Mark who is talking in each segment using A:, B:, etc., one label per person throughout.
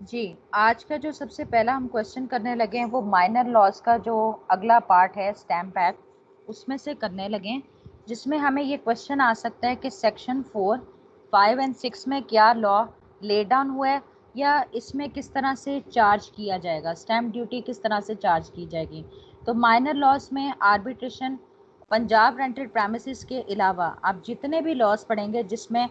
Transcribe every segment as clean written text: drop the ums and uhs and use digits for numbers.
A: जी, आज का जो सबसे पहला हम क्वेश्चन करने लगे हैं वो माइनर लॉज का जो अगला पार्ट है स्टैम्प एक्ट उसमें से करने लगे हैं, जिसमें हमें ये क्वेश्चन आ सकता है कि सेक्शन 4, 5 एंड 6 में क्या लॉ ले डाउन हुआ है या इसमें किस तरह से चार्ज किया जाएगा, स्टैम्प ड्यूटी किस तरह से चार्ज की जाएगी। तो माइनर लॉज में आर्बिट्रेशन, पंजाब रेंटेड प्रेमिसेस के अलावा आप जितने भी लॉज पढ़ेंगे जिसमें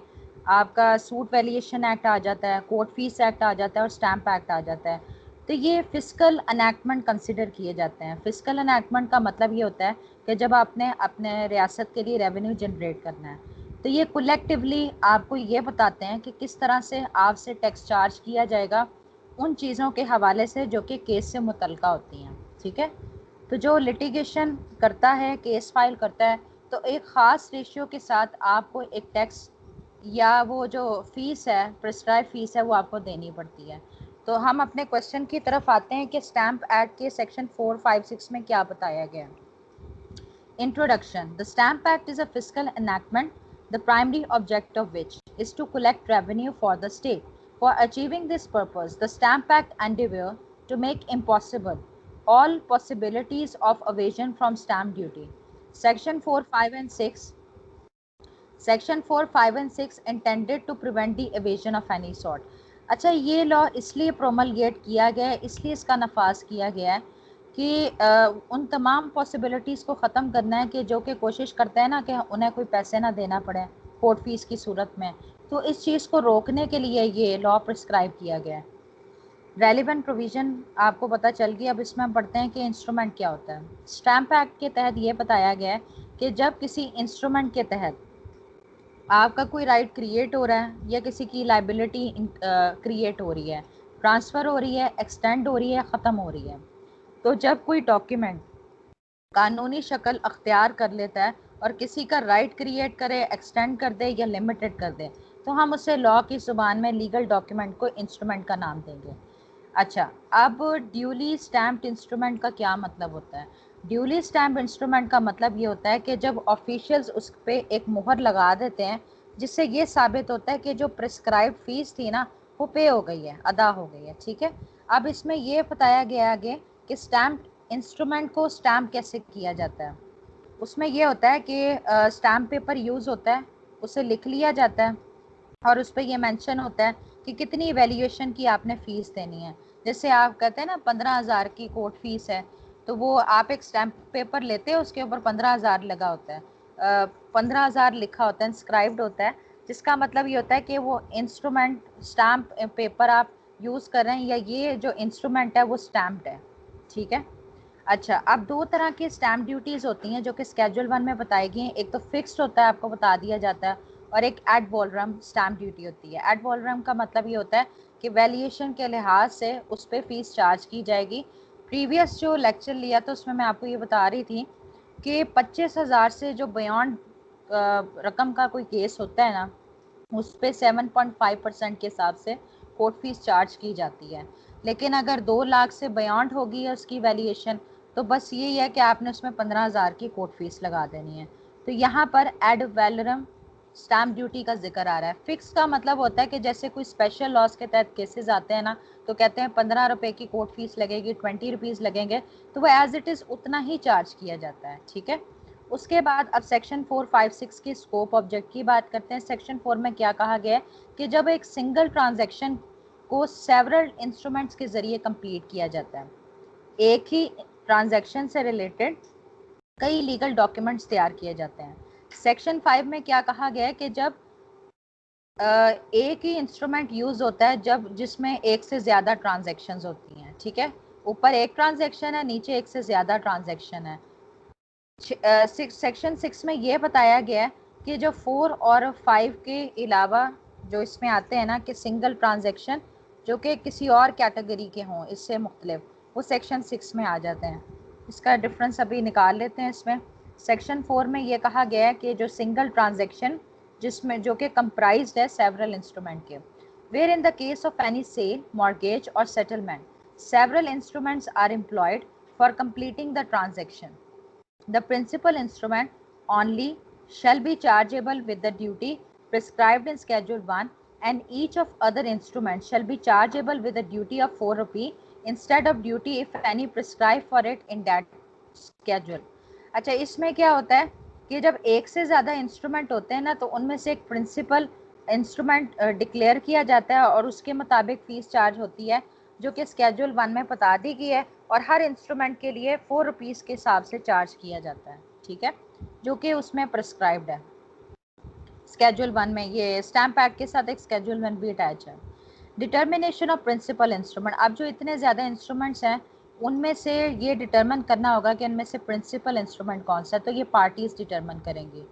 A: आपका सूट वैल्यूएशन एक्ट आ जाता है, कोर्ट फीस एक्ट आ जाता है और स्टैम्प एक्ट आ जाता है, तो ये फिजिकल अनैक्टमेंट कंसिडर किए जाते हैं। फिजिकल अनैक्टमेंट का मतलब ये होता है कि जब आपने अपने रियासत के लिए रेवेन्यू जनरेट करना है, तो ये कलेक्टिवली आपको ये बताते हैं कि किस तरह से आपसे टैक्स चार्ज किया जाएगा उन चीज़ों के हवाले से जो कि केस से मुतल्लिका होती हैं। ठीक है, तो जो लिटिगेशन करता है, केस फाइल करता है, तो एक ख़ास रेशियो के साथ आपको एक टैक्स या वो जो फीस है, प्रिस्क्राइब फीस है, वो आपको देनी पड़ती है। तो हम अपने क्वेश्चन की तरफ आते हैं कि स्टैम्प एक्ट के सेक्शन 4, 5, 6 में क्या बताया गया है। Introduction. The Stamp Act is a fiscal enactment, the primary object of which is to collect revenue for the state. For achieving this purpose, the Stamp Act endeavor to make impossible all possibilities of evasion from stamp duty. Section 4, 5 and 6 section 4, 5 and 6 intended to prevent the evasion of any sort. अच्छा, ये law इसलिए promulgate किया गया है, इसलिए इसका नफाज किया गया है कि उन तमाम पॉसिबिलिटीज़ को ख़त्म करना है कि जो कि कोशिश करते हैं ना कि उन्हें कोई पैसे ना देना पड़े कोर्ट फीस की सूरत में। तो इस चीज़ को रोकने के लिए ये लॉ प्रिस्क्राइब किया गया है। रेलिवेंट प्रोविज़न आपको पता चल गई। अब इसमें हम पढ़ते हैं कि इंस्ट्रूमेंट क्या होता है। स्टैम्प एक्ट के तहत ये बताया गया है कि जब किसी इंस्ट्रूमेंट के तहत आपका कोई राइट क्रिएट हो रहा है या किसी की लाइबिलिटी क्रिएट हो रही है, ट्रांसफ़र हो रही है, एक्सटेंड हो रही है, ख़त्म हो रही है, तो जब कोई डॉक्यूमेंट कानूनी शक्ल अख्तियार कर लेता है और किसी का राइट क्रिएट करे, एक्सटेंड कर दे या लिमिटेड कर दे, तो हम उसे लॉ की ज़ुबान में लीगल डॉक्यूमेंट को इंस्ट्रूमेंट का नाम देंगे। अच्छा, अब ड्यूली स्टैम्प्ड इंस्ट्रूमेंट का क्या मतलब होता है। ड्यूली स्टैम्प इंस्ट्रूमेंट का मतलब ये होता है कि जब ऑफिशियल्स उस पर एक मुहर लगा देते हैं जिससे ये साबित होता है कि जो प्रिस्क्राइब फीस थी ना वो पे हो गई है, अदा हो गई है। ठीक है, अब इसमें ये बताया गया आगे कि स्टैम्प इंस्ट्रूमेंट को स्टैम्प कैसे किया जाता है। उसमें ये होता है कि स्टैम्प पेपर यूज़ होता है, उसे लिख लिया जाता है और उस पर यह मेंशन होता है कि कितनी वैल्यूएशन की आपने फ़ीस देनी है। जैसे आप कहते हैं ना 15,000 की कोर्ट फीस है, तो वो आप एक स्टैम्प पेपर लेते हैं, उसके ऊपर 15,000 लगा होता है, 15,000 लिखा होता है, इंस्क्राइब्ड होता है, जिसका मतलब ये होता है कि वो इंस्ट्रूमेंट स्टैम्प पेपर आप यूज़ कर रहे हैं या ये जो इंस्ट्रूमेंट है वो स्टैम्प्ड है। ठीक है, अच्छा, अब दो तरह की स्टैम्प ड्यूटीज़ होती हैं जो कि स्केड्यूल 1 में बताई गई हैं। एक तो फिक्स्ड होता है, आपको बता दिया जाता है, और एक एड वॉलरम स्टैम्प ड्यूटी होती है। एड वॉलरम का मतलब ये होता है कि वैल्यूएशन के लिहाज से उस पर फ़ीस चार्ज की जाएगी। प्रीवियस जो लेक्चर लिया था उसमें मैं आपको ये बता रही थी कि 25,000 से जो बियॉन्ड रकम का कोई केस होता है ना, उस पर 7.5% के हिसाब से कोर्ट फीस चार्ज की जाती है। लेकिन अगर 2 लाख से बियॉन्ड होगी है उसकी वैल्यूएशन, तो बस यही है कि आपने उसमें 15,000 की कोर्ट फीस लगा देनी है। तो यहाँ पर एड वैलरम स्टैम्प ड्यूटी का जिक्र आ रहा है। फिक्स का मतलब होता है कि जैसे कोई स्पेशल लॉस के तहत केसेस आते हैं ना, तो कहते हैं 15 रुपये की कोर्ट फीस लगेगी, 20 रुपीज़ लगेंगे, तो वो एज इट इज़ उतना ही चार्ज किया जाता है। ठीक है, उसके बाद अब सेक्शन 4, 5, 6 की स्कोप ऑब्जेक्ट की बात करते हैं। सेक्शन 4 में क्या कहा गया है कि जब एक सिंगल ट्रांजैक्शन को सेवरल इंस्ट्रूमेंट्स के ज़रिए कंप्लीट किया जाता है, एक ही ट्रांजैक्शन से रिलेटेड कई लीगल डॉक्यूमेंट्स तैयार किए जाते हैं। सेक्शन 5 में क्या कहा गया है कि जब एक ही इंस्ट्रूमेंट यूज़ होता है जब जिसमें एक से ज़्यादा ट्रांजैक्शंस होती हैं। ठीक है, ऊपर एक ट्रांजैक्शन है, नीचे एक से ज़्यादा ट्रांजैक्शन है। सेक्शन 6 में ये बताया गया है कि जो 4 और 5 के अलावा जो इसमें आते हैं ना कि सिंगल ट्रांजैक्शन जो कि किसी और कैटेगरी के हों इससे मुख्तलिफ, वो सेक्शन 6 में आ जाते हैं। इसका डिफरेंस अभी निकाल लेते हैं। इसमें सेक्शन 4 में ये कहा गया है कि जो सिंगल ट्रांजैक्शन जिसमें जो कि कंप्राइज्ड है सेवरल इंस्ट्रूमेंट के, where in the case of any sale, mortgage और settlement several instruments are employed for completing the transaction, the principal instrument only shall be chargeable with the duty prescribed in Schedule 1 and each of other instruments shall be chargeable with a duty of 4 rupee instead of duty if any prescribed for it in that schedule. अच्छा, इसमें क्या होता है कि जब एक से ज़्यादा इंस्ट्रूमेंट होते हैं ना, तो उनमें से एक प्रिंसिपल इंस्ट्रूमेंट डिक्लेयर किया जाता है और उसके मुताबिक फ़ीस चार्ज होती है, जो कि स्केड्यूल 1 में बता दी गई है, और हर इंस्ट्रूमेंट के लिए 4 रुपीज़ के हिसाब से चार्ज किया जाता है, ठीक है, जो कि उसमें प्रिस्क्राइब्ड है स्केड्यूल 1 में। ये स्टैम्प एक्ट के साथ एक स्केड्यूल 1 भी अटैच है। डिटर्मिनेशन ऑफ प्रिंसिपल इंस्ट्रूमेंट, अब जो इतने ज़्यादा इंस्ट्रूमेंट्स हैं उनमें से ये डिटर्मिन करना होगा कि इनमें से प्रिंसिपल इंस्ट्रूमेंट कौन सा है, तो ये पार्टीज डिटर्मिन करेंगी।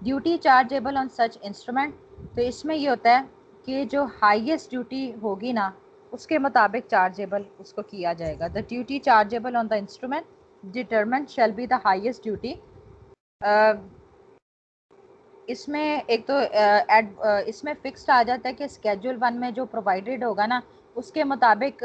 A: Duty chargeable on such instrument, तो इसमें ये होता है कि जो हाईएस्ट ड्यूटी होगी ना, उसके मुताबिक चार्जेबल उसको किया जाएगा। The duty chargeable on the instrument determine shall be the highest duty. इसमें एक तो इसमें फिक्स्ड आ जाता है कि स्केड्यूल 1 में जो प्रोवाइडेड होगा ना, उसके मुताबिक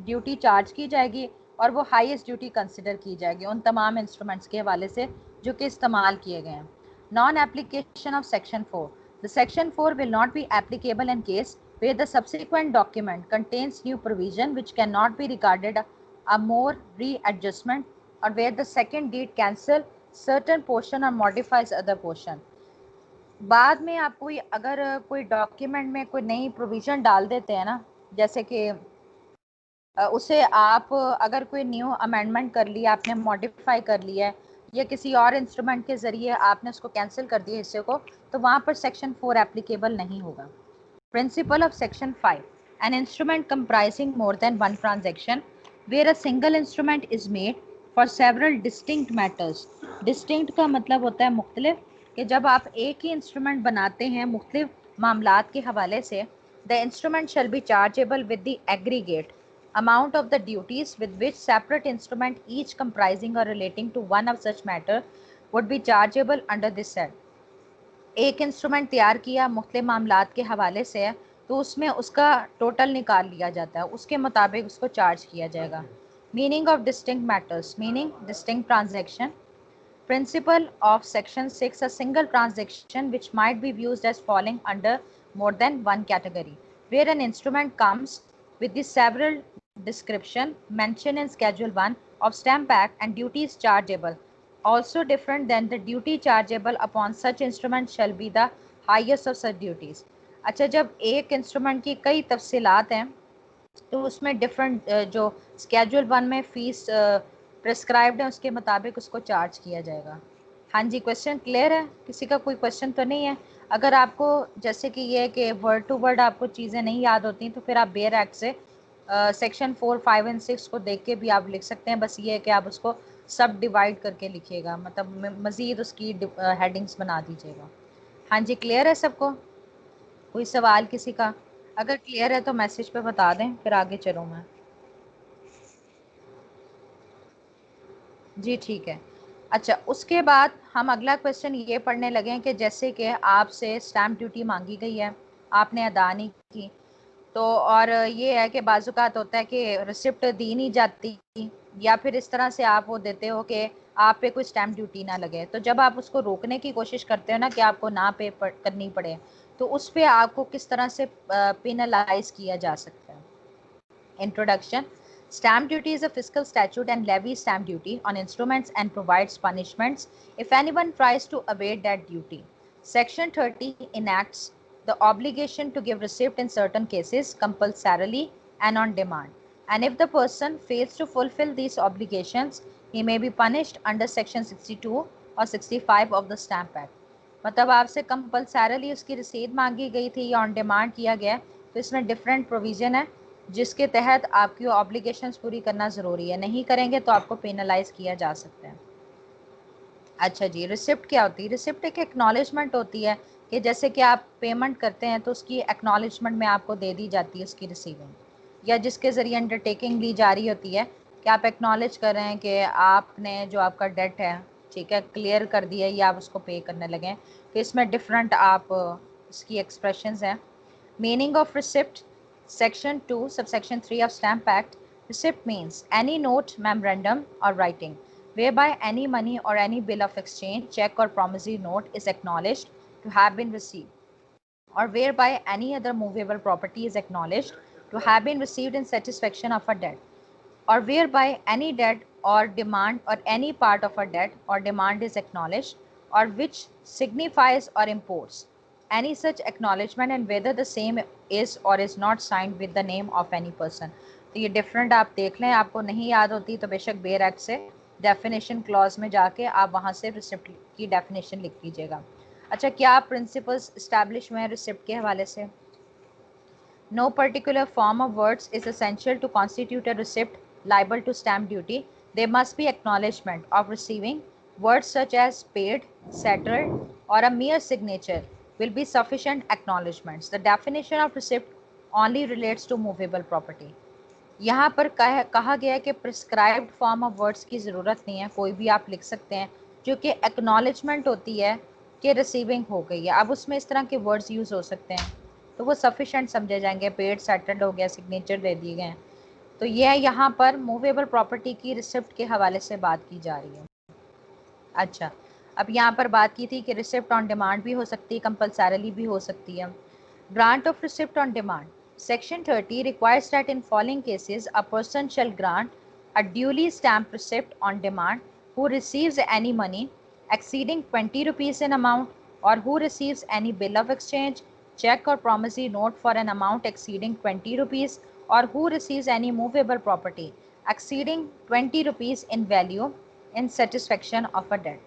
A: ड्यूटी चार्ज की जाएगी और वो हाईएस्ट ड्यूटी कंसिडर की जाएगी उन तमाम इंस्ट्रूमेंट्स के हवाले से जो कि इस्तेमाल किए गए हैं। Non application of section 4, the section 4 will not be applicable in case where the subsequent document contains new provision which cannot be regarded a more readjustment, or where the second deed cancel certain portion or modifies other portion। बाद में आप कोई अगर कोई document में कोई नई provision डाल देते हैं ना, जैसे कि उसे आप अगर कोई न्यू अमेंडमेंट कर लिया, आपने मॉडिफाई कर लिया है, या किसी और इंस्ट्रूमेंट के ज़रिए आपने उसको कैंसिल कर दिया हिस्से को, तो वहाँ पर सेक्शन 4 एप्लीकेबल नहीं होगा। Principle of section 5, an instrument comprising more than one transaction where a single instrument is made for several distinct matters. Distinct का मतलब होता है मुख्तलिफ, कि जब आप एक ही इंस्ट्रूमेंट बनाते हैं मुख्तलिफ मामलात के हवाले से, the instrument shall be chargeable with the aggregate amount of the duties with which separate instrument each comprising or relating to one of such matter would be chargeable under this set। एक instrument तैयार किया मुख्तलिफ मामलात के हवाले से है, तो उसमें उसका टोटल निकाल लिया जाता है, उसके मुताबिक उसको चार्ज किया जाएगा। Meaning of distinct matters, meaning distinct transaction. Principle of section 6, a single transaction which might be used as falling under more than one category, where an instrument comes with the several description mentioned in schedule 1 of stamp act and duties chargeable also different than the duty chargeable upon such instrument shall be the highest of such duties। अच्छा, जब एक instrument की कई तफसीलात हैं तो उसमें different जो स्केड्यूल 1 में फ़ीस प्रिस्क्राइब्ड है उसके मुताबिक उसको चार्ज किया जाएगा। हाँ जी, क्वेश्चन क्लियर है? किसी का कोई क्वेश्चन तो नहीं है? अगर आपको जैसे कि ये कि वर्ड टू वर्ड आपको चीज़ें नहीं याद होती तो फिर आप बेयर एक्ट से सेक्शन 4, 5 एंड 6 को देख के भी आप लिख सकते हैं। बस ये है कि आप उसको सब डिवाइड करके लिखिएगा, मतलब मज़ीद उसकी हेडिंग्स बना दीजिएगा। हाँ जी, क्लियर है सबको? कोई सवाल किसी का? अगर क्लियर है तो मैसेज पे बता दें, फिर आगे चलूँ मैं। जी ठीक है। अच्छा, उसके बाद हम अगला क्वेश्चन ये पढ़ने लगे हैं कि जैसे कि आपसे स्टैम्प ड्यूटी मांगी गई है, आपने अदा नहीं की, तो और ये है कि बाज़ात होता है कि रिसिप्ट दी नहीं जाती, या फिर इस तरह से आप वो देते हो कि आप पे कोई स्टैम्प ड्यूटी ना लगे। तो जब आप उसको रोकने की कोशिश करते हो ना कि आपको ना पे करनी पड़े, तो उस पर आपको किस तरह से पेनलाइज किया जा सकता है। Introduction. Stamp duty is a fiscal statute and levies stamp duty on instruments and provides punishments if anyone tries to evade that duty. Section 30 enacts the obligation to give receipt in certain cases compulsorily and on demand. And if the person fails to fulfill these obligations, he may be punished under Section 62 or 65 of the Stamp Act. मतलब आपसे compulsorily उसकी रसीद मांगी गई थी या on demand किया गया, तो इसमें डिफरेंट प्रोविज़न है जिसके तहत आपकी ऑब्लिगेशंस पूरी करना ज़रूरी है। नहीं करेंगे तो आपको पेनलाइज किया जा सकता है। अच्छा जी, रिसिप्ट क्या होती है? रिसिप्ट एक एक्नॉलेजमेंट होती है कि जैसे कि आप पेमेंट करते हैं तो उसकी एक्नॉलेजमेंट में आपको दे दी जाती है उसकी रिसीविंग, या जिसके ज़रिए अंडरटेकिंग ली जा रही होती है कि आप एक्नॉलेज कर रहे हैं कि आपने जो आपका डेट है, ठीक है, क्लियर कर दिया या आप उसको पे करने लगें। तो इसमें डिफरेंट आप इसकी एक्सप्रेशंस हैं। Meaning of receipt, Section 2, subsection 3 of Stamp Act, receipt means any note, memorandum or writing whereby any money or any bill of exchange, check or promissory note is acknowledged to have been received or whereby any other movable property is acknowledged to have been received in satisfaction of a debt, or whereby any debt or demand or any part of a debt or demand is acknowledged, or which signifies or imports any such acknowledgement, and whether the same is or is not signed with the name of any person. तो ये different आप देख लें, आपको नहीं याद होती तो बेशक बेयर एक्ट से डेफिनेशन क्लॉज में जाके आप वहाँ से रिसिप्ट की डेफिनेशन लिख लीजिएगा। अच्छा, क्या प्रिंसिपल्स इस्टेब्लिश हुए हैं रिसिप्ट के हवाले से? No particular form of words is essential to constitute a receipt liable to stamp duty. There must be acknowledgement of receiving. Words such as paid, settled, or a mere signature will be sufficient acknowledgements. The definition of receipt only relates to movable property. यहाँ पर कहा गया है कि prescribed form of words की ज़रूरत नहीं है, कोई भी आप लिख सकते हैं जो कि एक्नॉलेजमेंट होती है कि रिसीविंग हो गई है। अब उसमें इस तरह के वर्ड्स यूज़ हो सकते हैं तो वो सफिशेंट समझे जाएंगे। पेड, सेटल्ड हो गया, सिग्नेचर दे दिए गए हैं। तो यह यहाँ पर मूवेबल प्रॉपर्टी की रिसिप्ट के हवाले से बात की जा रही है। अच्छा, अब यहाँ पर बात की थी कि रिसिप्ट ऑन डिमांड भी हो सकती है, कंपल्सरली भी हो सकती है। Grant of receipt on demand, Section 30 requires that in following cases a person shall grant a duly stamped receipt on demand who receives any money exceeding 20 rupees in amount, or who receives any bill of exchange, check or promissory note for an amount exceeding 20 rupees, or who receives any movable property exceeding 20 rupees in value in satisfaction of a debt.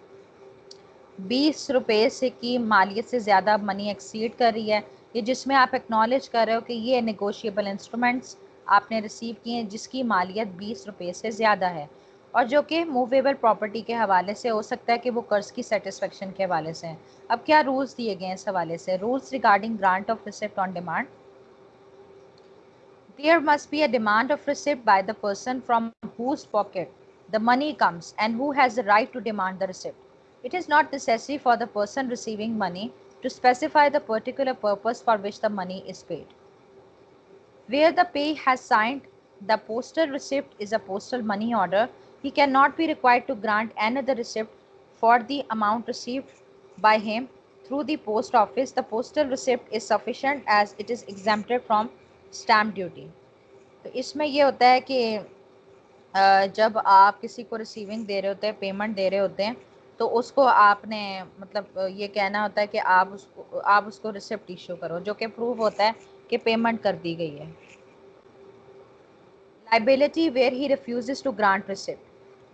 A: 20 रुपये से की मालियत से ज़्यादा money exceed कर रही है, ये जिसमें आप एक्नॉलेज कर रहे हो कि ये नेगोशिएबल इंस्ट्रूमेंट्स आपने रिसीव किए हैं जिसकी मालियत 20 रुपये से ज़्यादा है, और जो कि मूवेबल प्रॉपर्टी के हवाले से हो सकता है कि वो कर्ज की सेटिस्फेक्शन के हवाले से हैं। अब क्या रूल्स दिए गए हैं इस हवाले से? Rules regarding grant of receipt on demand. There must be a demand of receipt by the person from whose pocket the money comes and who has the right to demand the receipt. It is not necessary for the person receiving money to specify the particular purpose for which the money is paid. Where the pay has signed the postal receipt is a postal money order, he cannot be required to grant another receipt for the amount received by him through the post office. The postal receipt is sufficient as it is exempted from stamp duty. तो इसमें ये होता है कि जब आप किसी को रिसीविंग दे रहे होते हैं, पेमेंट दे रहे होते हैं, तो उसको आपने मतलब ये कहना होता है कि आप उसको रिसिप्ट इशू करो जो कि प्रूव होता है कि पेमेंट कर दी गई है। Liability where he refuses to grant receipt.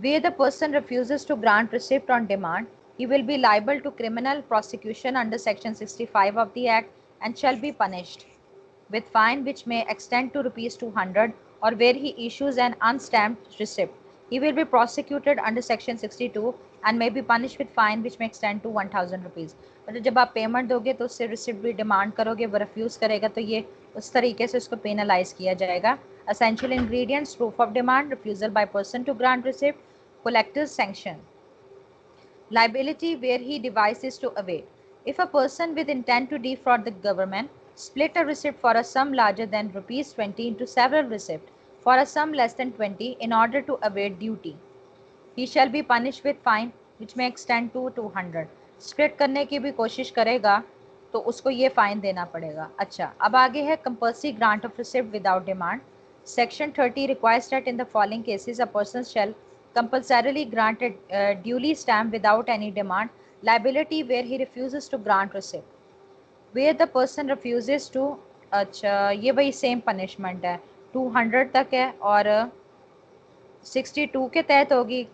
A: Where the person refuses to grant receipt on demand, he will be liable to criminal prosecution under Section 65 of the Act and shall be punished with fine which may extend to rupees 200, or where he issues an unstamped receipt, he will be prosecuted under Section 62 and may be punished with fine which may extend to 1000 rupees. मतलब जब आप payment दोगे तो उससे receipt भी demand करोगे, वो refuse करेगा तो ये उस तरीके से उसको पेनलाइज किया जाएगा। Essential ingredients: proof of demand, refusal by person to grant receipt, collector's sanction. Liability where he devises to evade. If a person with intent to defraud the government split a receipt for a sum larger than rupees 20 into several receipts for a sum less than 20 in order to evade duty, he shall be punished with fine which may extend to 200. Split करने की भी कोशिश करेगा तो उसको ये fine देना पड़ेगा। अच्छा, अब आगे है compulsory grant of receipt without demand. Section 30 requires that in the following cases a person shall compulsorily grant a duly stamp without any demand. Liability where he refuses to grant receipt. Where the person refuses to, अच्छा ये वही same punishment है, 200 तक है, और 62 के तहत होगी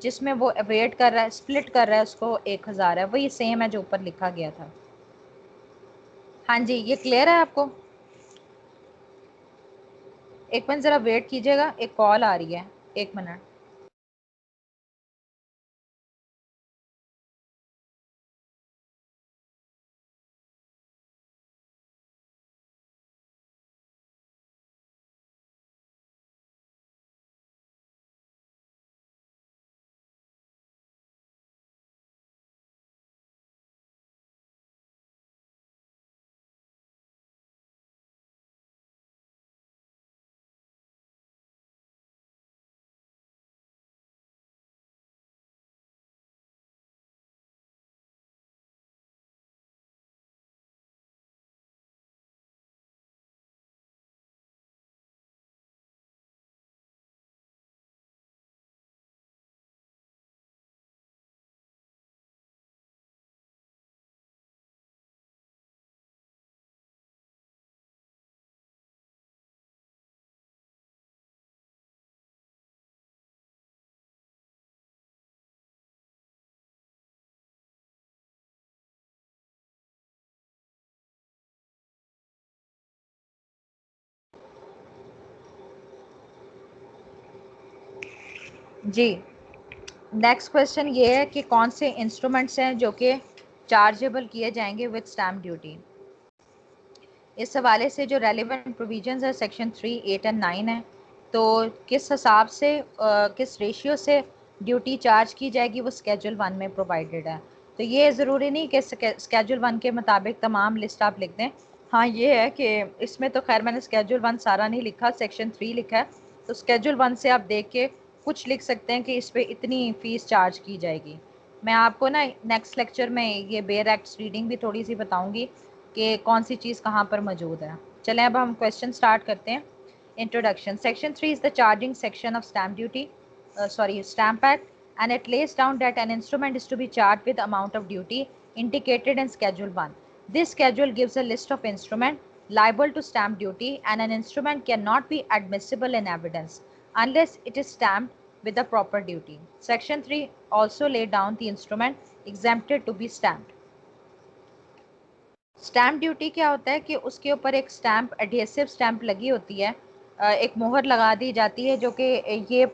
A: जिसमें वो अवेट कर रहा है, स्प्लिट कर रहा है, उसको 1000 है। वही सेम है जो ऊपर लिखा गया था। हाँ जी, ये क्लियर है आपको? एक मिनट ज़रा वेट कीजिएगा, एक कॉल आ रही है, 1 मिनट। जी, नेक्स्ट क्वेश्चन ये है कि कौन से इंस्ट्रूमेंट्स हैं जो कि चार्जेबल किए जाएंगे विद स्टैम्प ड्यूटी। इस हवाले से जो रेलिवेंट प्रोविजंस है सेक्शन 3, 8 एंड 9 है। तो किस हिसाब से किस रेशियो से ड्यूटी चार्ज की जाएगी वो स्केड्यूल 1 में प्रोवाइडेड है। तो ये ज़रूरी नहीं कि स्केड्यूल 1 के मुताबिक तमाम लिस्ट आप लिख दें। हाँ ये है कि इसमें तो खैर मैंने स्केड्यूल 1 सारा नहीं लिखा, सेक्शन 3 लिखा है। तो स्केड्यूल 1 से आप देख के कुछ लिख सकते हैं कि इस पर इतनी फ़ीस चार्ज की जाएगी। मैं आपको ना नेक्स्ट लेक्चर में ये बेयर एक्ट्स रीडिंग भी थोड़ी सी बताऊंगी कि कौन सी चीज़ कहाँ पर मौजूद है। चलें अब हम क्वेश्चन स्टार्ट करते हैं। Introduction. Section 3 is the charging section of stamp duty stamp act and it lays down that an instrument is to be charged with amount of duty indicated in schedule 1. This schedule gives a list of instruments liable to stamp duty, and an instrument cannot be admissible in evidence unless it is stamped with the proper duty. Section 3 also lay down the instrument exempted to be stamped. Stamp duty क्या होता है कि उसके ऊपर एक stamp adhesive stamp लगी होती है, एक मोहर लगा दी जाती है जो कि ये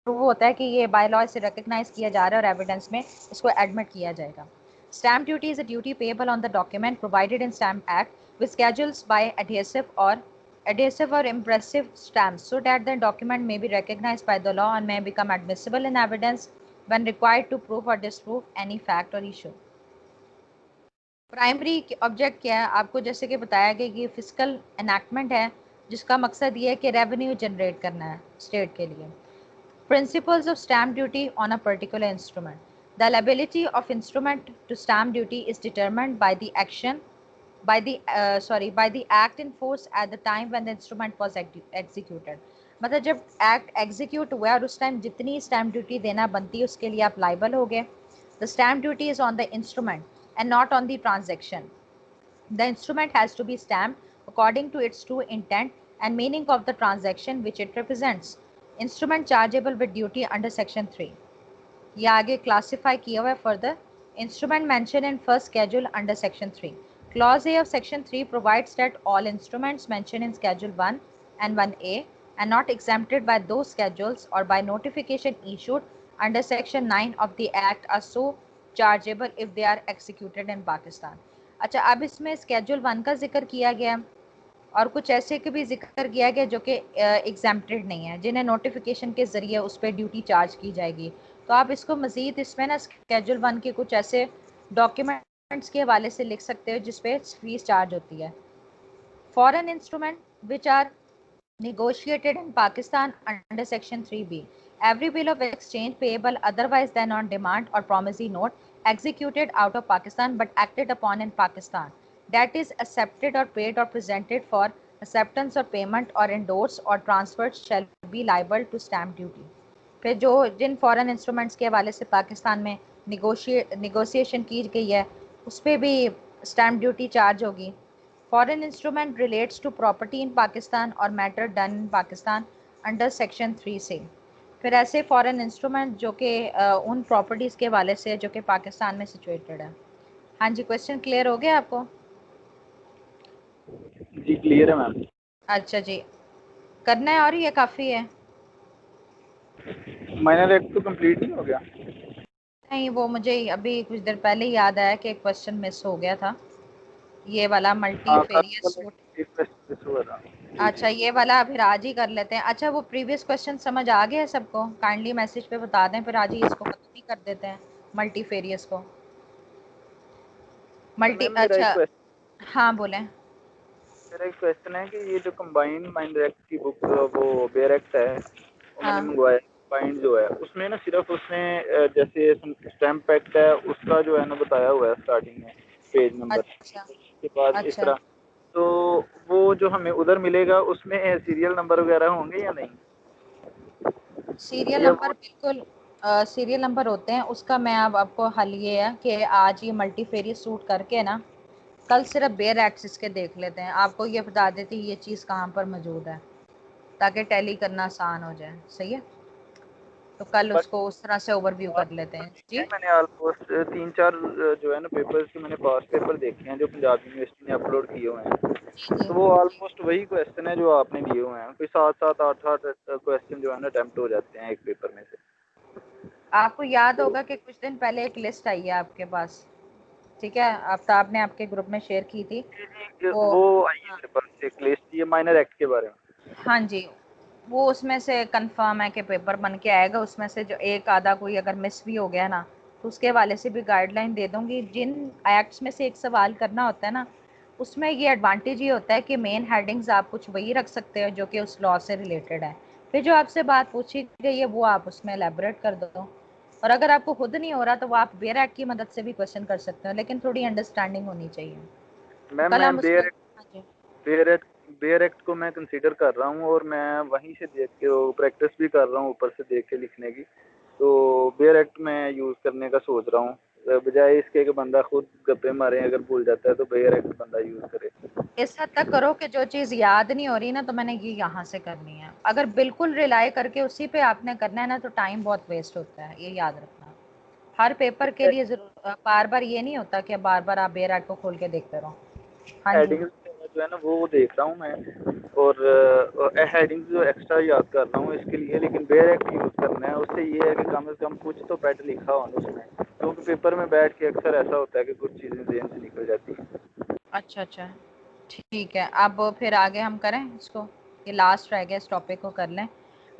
A: प्रूव होता है कि ये बाय लॉ से रिकग्नाइज किया जा रहा है और एविडेंस में इसको एडमिट किया जाएगा। Stamp duty is a duty payable on the document provided in stamp act with schedules by adhesive or impressive stamps so that the document may be recognized by the law and may become admissible in evidence when required to prove or disprove any fact or issue. Primary object क्या है, आपको जैसे कि बताया गया कि physical enactment है जिसका मकसद ये है कि रेवेन्यू जनरेट करना है स्टेट के लिए। Principles of stamp duty on a particular instrument. The liability of instrument to stamp duty is determined by the action by the act in force at the time when the instrument was executed। मतलब जब act execute हुआ और उस time जितनी stamp duty देना बनती है उसके लिए आप लाइबल हो गए। The stamp duty is on the instrument and not on the transaction. The instrument has to be stamped according to its true intent and meaning of the transaction which it represents. Instrument chargeable with duty under section 3. ये आगे classify किया हुआ है further. Instrument mentioned in first schedule under section 3. Clause A of section 3 provides that all instruments mentioned in schedule 1 and 1A and not exempted by those schedules or by notification issued under section 9 of the act are so chargeable if they are executed in Pakistan. अच्छा, अब इसमें schedule 1 का जिक्र किया गया और कुछ ऐसे के भी जिक्र किया गया जो कि एग्जेम्प्टेड नहीं है, जिन्हें नोटिफिकेशन के ज़रिए उस पर ड्यूटी चार्ज की जाएगी। तो आप इसको मज़ीद इसमें ना स्केड्यूल 1 के कुछ ऐसे डॉक्यूमेंट्स के हवाले से लिख सकते हो जिस पे फीस चार्ज होती है। Foreign instrument which are negotiated in Pakistan under Section 3B. Every bill of exchange payable otherwise than on demand or promissory note executed out of Pakistan but acted upon in Pakistan that is accepted or paid or presented for acceptance or payment or endorsed or transferred shall be liable to stamp duty. फिर जो जिन foreign instruments के हवाले से पाकिस्तान में negotiation की गई है उस पर भी स्टैम्प ड्यूटी चार्ज होगी। Foreign instrument relates to property in Pakistan or matter done in Pakistan under section 3 से। फिर ऐसे फॉरेन इंस्ट्रूमेंट जो कि उन प्रॉपर्टीज़ के हवाले से जो कि पाकिस्तान में सिचुएटेड है। हाँ जी, क्वेश्चन क्लियर हो गया आपको?
B: जी क्लियर है मैम।
A: अच्छा जी, करना है और ये काफ़ी है?
B: माइनर एक्ट तो कंप्लीट नहीं हो गया?
A: नहीं, वो मुझे अभी कुछ देर पहले ही याद आया कि एक क्वेश्चन मिस हो गया था, ये वाला मल्टीफेरियस सूट। अच्छा, ये वाला फिर आज ही कर लेते हैं। अच्छा, वो प्रीवियस क्वेश्चन समझ आ गया सबको? काइंडली मैसेज पे बता दें, फिर आज ही इसको खत्म ही कर देते हैं मल्टीफेरियस को। अच्छा हाँ बोलें।
B: मेरा एक क्वेश्चन है कि ये जो कंबाइंड माइनर एक्ट की बुक वो बेयर एक्ट है वो
A: हाँ।
B: मैंने मंगवाया, कंबाइंड जो है उसमें ना सिर्फ उसने जैसे स्टैम्प एक्ट है उसका जो है ना बताया हुआ है स्टार्टिंग में पेज नंबर
A: अच्छा
B: के बाद इस
A: अच्छा,
B: तरह, तो वो जो हमें उधर मिलेगा उसमें सीरियल नंबर वगैरह होंगे या नहीं?
A: सीरियल
B: या
A: नंबर
B: वो
A: बिल्कुल सीरियल नंबर होते हैं। उसका मैं अब आपको हल ये है कि आज ये मल्टीफेरियस सूट करके ना कल सिर्फ बेयर एक्सिस के देख लेते हैं। आपको ये बता देती ये चीज़ कहाँ पर मौजूद है ताकि टैली करना आसान हो जाए। सही है। तो कल उसको उस तरह से ओवरव्यू कर लेते हैं जी।
B: मैंने ऑलमोस्ट 3-4 जो है ना पेपर्स के मैंने पास पेपर देखे हैं जो पंजाब यूनिवर्सिटी ने अपलोड किए हुए हैं,
A: जी
B: तो वो ऑलमोस्ट वही क्वेश्चन है जो आपने दिए हुए हैं। कोई 7-7 8-8 क्वेश्चन जो है ना अटेम्प्ट हो जाते हैं एक पेपर में से।
A: आपको याद होगा कि कुछ दिन पहले एक लिस्ट आई है आपके पास, ठीक है, आफ्ताब ने आपके ग्रुप में शेयर की थी
B: वो आई है
A: हाँ,
B: मेरे पास एक लिस्ट, ये माइनर एक्ट के बारे में।
A: हाँ जी, वो उसमें से कंफर्म है कि पेपर बन के आएगा। उसमें से जो एक आधा कोई अगर मिस भी हो गया ना, तो उसके हवाले से भी गाइडलाइन दे दूंगी। जिन एक्ट्स में से एक सवाल करना होता है ना, उसमें ये एडवांटेज ये होता है कि मेन हेडिंग्स आप कुछ वही रख सकते हो जो कि उस लॉ से रिलेटेड है। फिर जो आपसे बात पूछी गई है वो आप उसमें एलेबोरेट कर दो। और अगर आपको खुद नहीं हो रहा तो वो आप बेयर एक्ट की मदद से भी क्वेश्चन कर सकते हो, लेकिन थोड़ी अंडरस्टैंडिंग होनी चाहिए। तो
B: मैम
A: कल
B: मैं
A: हम उसको, हाँ जी,
B: बेयर एक्ट को मैं कंसीडर कर रहा हूँ और मैं वहीं से देख के वो प्रैक्टिस भी कर रहा हूँ ऊपर से देख के लिखने की। तो बेयर एक्ट मैं यूज़ करने का सोच रहा हूँ, बजाय इसके कि बंदा खुद गप्पे मारे, अगर भूल जाता है तो बेयर एक्ट बंदा यूज़ करे।
A: इस हद तक करो कि जो चीज़ याद नहीं हो रही ना तो मैंने ये यहाँ से करनी है। अगर बिल्कुल रिलाई करके उसी पे आपने करना है ना तो टाइम बहुत वेस्ट होता है, ये याद रखना। हर पेपर के लिए बार बार ये नहीं होता कि बार बार आप बेयर एक्ट को खोल के देखते रहो। हाँ जी,
B: हेडिंग्स जो है ना वो देख रहा हूँ मैं, और हेडिंग्स जो एक्स्ट्रा याद कर रहा हूँ इसके लिए, लेकिन बेयर एक्ट यूज़ करना है। उससे ये है कि कम से कम कुछ तो बेटर लिखा हो ना उसमें, क्योंकि पेपर में बैठ के अक्सर ऐसा होता है कि कुछ चीज़ें ज़हन से निकल जाती हैं।
A: अच्छा अच्छा, ठीक है। अब फिर आगे हम करें इसको, ये लास्ट रह गया, इस टॉपिक को कर लें।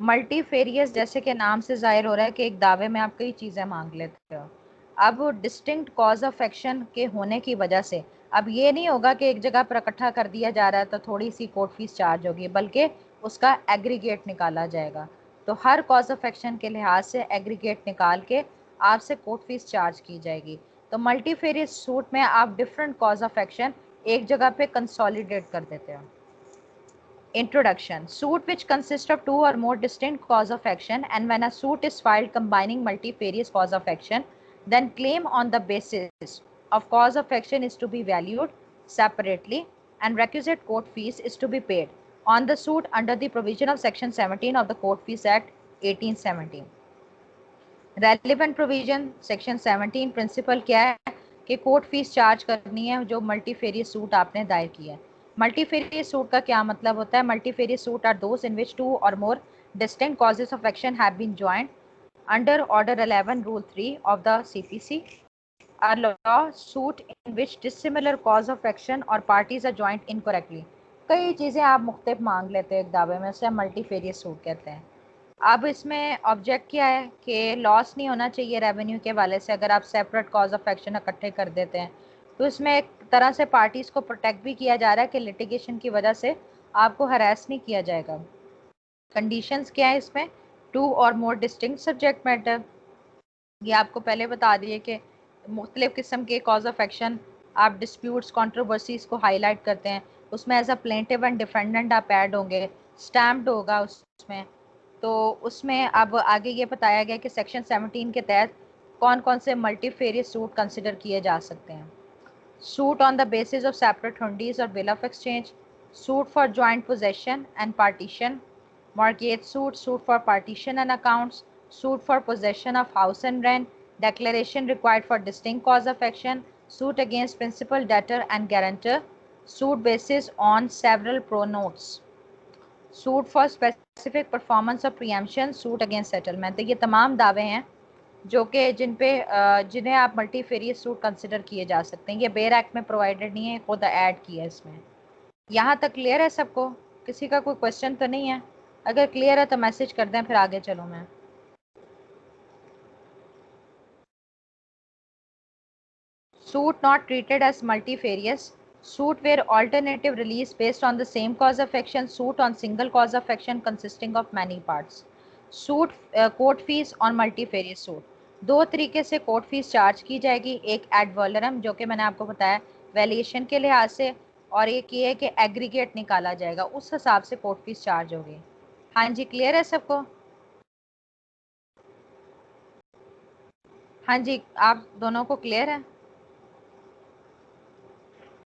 A: मल्टीफेरियस, जैसे कि नाम से जाहिर हो रहा है कि एक दावे में आप कई चीज़ें मांग लेते हो। अब डिस्टिंक्ट कॉज ऑफ एक्शन के होने की वजह से अब ये नहीं होगा कि एक जगह पर इकट्ठा कर दिया जा रहा है तो थोड़ी सी कोर्ट फीस चार्ज होगी, बल्कि उसका एग्रीगेट निकाला जाएगा। तो हर कॉज ऑफ एक्शन के लिहाज से एग्रीगेट निकाल के आपसे कोर्ट फीस चार्ज की जाएगी। तो मल्टीफेरियस सूट में आप डिफरेंट कॉज ऑफ एक्शन एक जगह पे कंसोलिडेट कर देते हो। Introduction. Suit which consists of two or more distinct cause of action, and when a suit is filed combining multifarious cause of action, then claim on the basis of cause of action is to be valued separately and requisite court fees is to be paid on the suit under the provision of section 17 of the Court Fees Act 1817. Relevant provision section 17 principle क्या है कि court fees charge करनी है जो multifarious suit आपने दायर किया है। मल्टीफेरियस सूट का क्या मतलब होता है? Multifarious suit are those in which two or more distinct causes of action have been joined under order 11 rule 3 of the CPC. a law suit in which dissimilar cause of action or parties are joined incorrectly। कई चीज़ें आप मुख्तलिफ मांग लेते हैं एक दावे में, उसे मल्टीफेरियस सूट कहते हैं। अब इसमें ऑब्जेक्ट क्या है कि लॉस नहीं होना चाहिए रेवेन्यू के वाले से। अगर आप सेपरेट कॉज ऑफ एक्शन इकट्ठे कर देते हैं तो इसमें एक तरह से पार्टीज को प्रोटेक्ट भी किया जा रहा है कि लिटिगेशन की वजह से आपको हरास नहीं किया जाएगा। कंडीशंस क्या है इसमें? To or more distinct subject matter, ये आपको पहले बता दिए कि मुख्तलिफ किस्म के कॉज ऑफ एक्शन आप डिस्प्यूट्स कॉन्ट्रोवर्सीज को हाईलाइट करते हैं, उसमें as a plaintiff and defendant आप ऐड होंगे, स्टैम्प्ड होगा उसमें। तो उसमें अब आगे ये बताया गया कि सेक्शन 17 के तहत कौन कौन से मल्टीफेरियस सूट कंसिडर किए जा सकते हैं। Suit on the basis of separate hundis और bill of exchange, suit for joint possession and partition, mortgage suit, suit for partition and accounts, suit for possession of house and rent, declaration required for distinct cause of action, suit against principal debtor and guarantor, suit basis on several pro notes, suit for specific performance of preemption, suit against settlement। तो ये तमाम दावे हैं जो कि जिन्हें आप multifarious suit consider किए जा सकते हैं। ये बेयर एक्ट में प्रोवाइडेड नहीं है, खुद ऐड किया है इसमें। यहाँ तक क्लियर है सबको? किसी का कोई क्वेश्चन तो नहीं है? अगर क्लियर है तो मैसेज कर दें, फिर आगे चलूँ मैं। Suit not treated as multifarious, suit where alternative release based on the same cause of action, suit on single cause of action consisting of many parts, suit court fees on multifarious suit। दो तरीके से court fees charge की जाएगी, एक add वॉलरम जो कि मैंने आपको बताया वैल्यूएशन के लिहाज से, और एक ये है कि एग्रीगेट निकाला जाएगा, उस हिसाब से कोर्ट फीस चार्ज होगी। हाँ जी, क्लियर है सबको? हाँ जी, आप दोनों को क्लियर है?